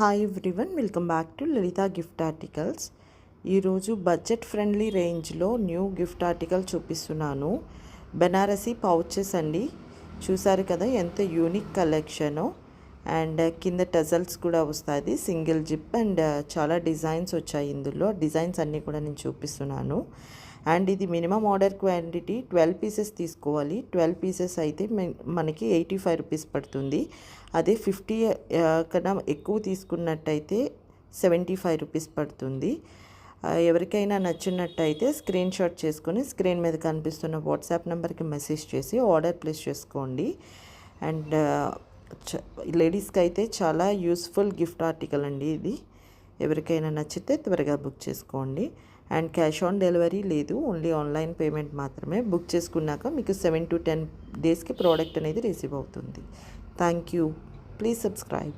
Hi everyone, welcome back to Lalitha gift articles. ఈరోజు budget friendly రేంజ్లో new gift article చూపిస్తున్నాను. Banarasi pouches అండి. చూసారు కదా ఎంత యూనిక్ కలెక్షనో. అండ్ కింద టజల్స్ కూడా వస్తుంది, సింగిల్ జిప్ అండ్ చాలా డిజైన్స్ వచ్చాయి. ఇందులో డిజైన్స్ అన్నీ కూడా నేను చూపిస్తున్నాను. అండ్ ఇది మినిమం ఆర్డర్ క్వాంటిటీ 12 పీసెస్ తీసుకోవాలి. 12 పీసెస్ అయితే మనకి 85 రూపీస్ పడుతుంది. అదే 50 కన్నా ఎక్కువ తీసుకున్నట్టయితే 75 రూపీస్ పడుతుంది. ఎవరికైనా నచ్చినట్టయితే స్క్రీన్ షాట్ చేసుకొని స్క్రీన్ మీద కనిపిస్తున్న వాట్సాప్ నెంబర్కి మెసేజ్ చేసి ఆర్డర్ ప్లేస్ చేసుకోండి. అండ్ లేడీస్కి అయితే చాలా యూస్ఫుల్ గిఫ్ట్ ఆర్టికల్ అండి ఇది. ఎవరికైనా నచ్చితే త్వరగా బుక్ చేసుకోండి. అండ్ క్యాష్ ఆన్ డెలివరీ లేదు, ఓన్లీ ఆన్లైన్ పేమెంట్ మాత్రమే. బుక్ చేసుకున్నాక మీకు 7 to 10 డేస్కి ప్రోడక్ట్ అనేది రిసీవ్ అవుతుంది. Thank you. Please subscribe.